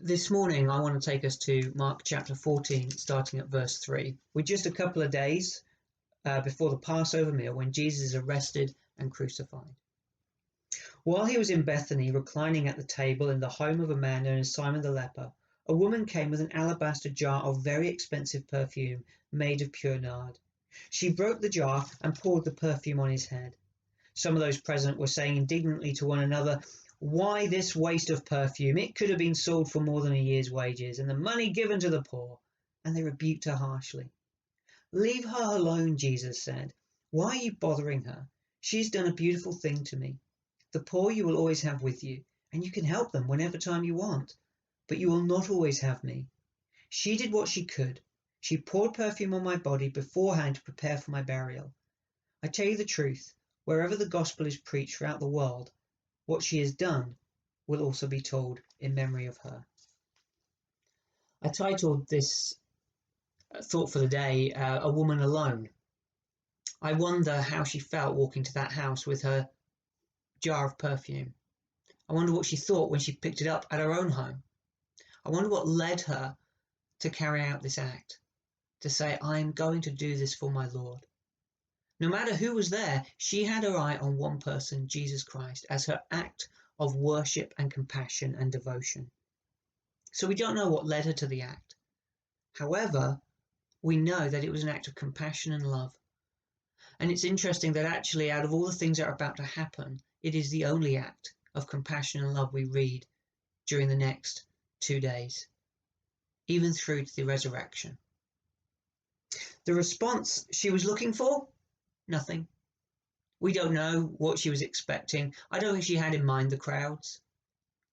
This morning, I want to take us to Mark chapter 14, starting at verse 3. We're just a couple of days before the Passover meal when Jesus is arrested and crucified. While he was in Bethany, reclining at the table in the home of a man known as Simon the leper, a woman came with an alabaster jar of very expensive perfume made of pure nard. She broke the jar and poured the perfume on his head. Some of those present were saying indignantly to one another, "Why this waste of perfume? It could have been sold for more than a year's wages, and the money given to the poor." And they rebuked her harshly. "Leave her alone," Jesus said. "Why are you bothering her? She's done a beautiful thing to me. The poor you will always have with you, and you can help them whenever time you want. But you will not always have me. She did what she could. She poured perfume on my body beforehand to prepare for my burial. I tell you the truth, wherever the gospel is preached throughout the world, what she has done will also be told in memory of her." I titled this thought for the day, "A Woman Alone." I wonder how she felt walking to that house with her jar of perfume. I wonder what she thought when she picked it up at her own home. I wonder what led her to carry out this act, to say, "I am going to do this for my Lord." No matter who was there, she had her eye on one person, Jesus Christ, as her act of worship and compassion and devotion. So we don't know what led her to the act. However, we know that it was an act of compassion and love. And it's interesting that actually, out of all the things that are about to happen, it is the only act of compassion and love we read during the next 2 days, even through to the resurrection. The response she was looking for? Nothing. We don't know what she was expecting. I don't think she had in mind the crowds.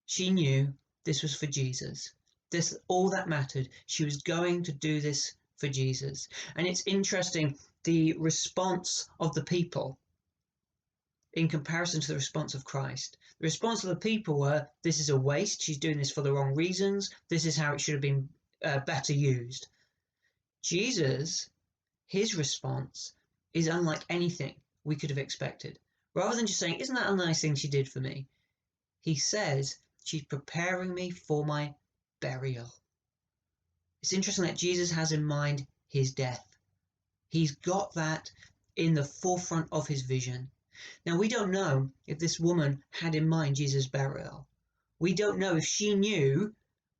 She knew this was for Jesus. This, all that mattered. She was going to do this for Jesus. And it's interesting, the response of the people in comparison to the response of Christ. The response of the people were, "This is a waste. She's doing this for the wrong reasons. This is how it should have been better used." Jesus, his response is unlike anything we could have expected. Rather than just saying, "Isn't that a nice thing she did for me?" he says, "She's preparing me for my burial." It's interesting that Jesus has in mind his death. He's got that in the forefront of his vision. Now, we don't know if this woman had in mind Jesus' burial. We don't know if she knew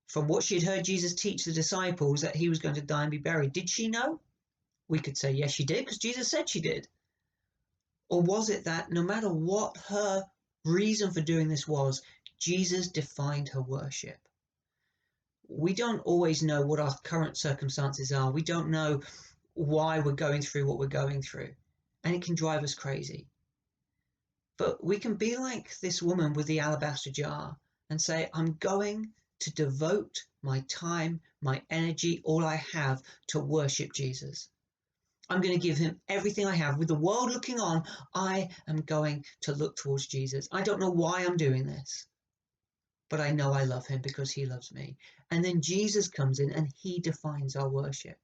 from what she had heard Jesus teach the disciples that he was going to die and be buried. Did she know? We could say yes, she did, because Jesus said she did. Or was it that no matter what her reason for doing this was, Jesus defined her worship? We don't always know what our current circumstances are. We don't know why we're going through what we're going through. And it can drive us crazy. But we can be like this woman with the alabaster jar and say, "I'm going to devote my time, my energy, all I have to worship Jesus. I'm going to give him everything I have. With the world looking on, I am going to look towards Jesus. I don't know why I'm doing this, but I know I love him because he loves me." And then Jesus comes in and he defines our worship.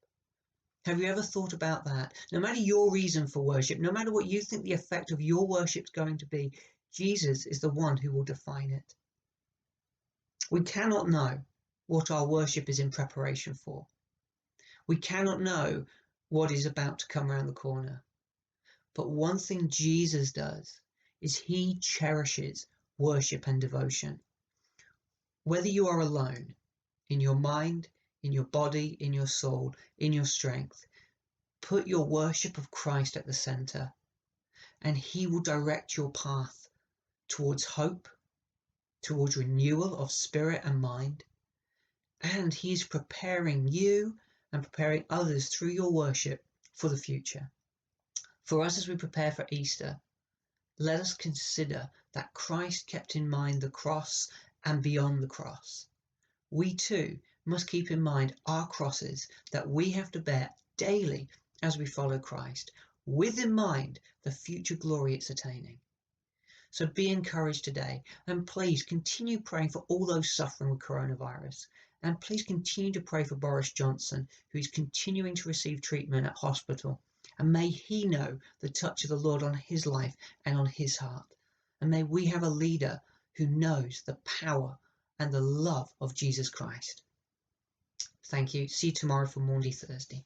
Have you ever thought about that? No matter your reason for worship, no matter what you think the effect of your worship is going to be, Jesus is the one who will define it. We cannot know what our worship is in preparation for. We cannot know what is about to come around the corner. But one thing Jesus does is he cherishes worship and devotion. Whether you are alone, in your mind, in your body, in your soul, in your strength, put your worship of Christ at the center, and he will direct your path towards hope, towards renewal of spirit and mind, and he's preparing you and preparing others through your worship for the future. For us, as we prepare for Easter, let us consider that Christ kept in mind the cross and beyond the cross. We too must keep in mind our crosses that we have to bear daily as we follow Christ, with in mind the future glory it's attaining. So be encouraged today, and please continue praying for all those suffering with coronavirus. And please continue to pray for Boris Johnson, who is continuing to receive treatment at hospital. And may he know the touch of the Lord on his life and on his heart. And may we have a leader who knows the power and the love of Jesus Christ. Thank you. See you tomorrow for Maundy Thursday.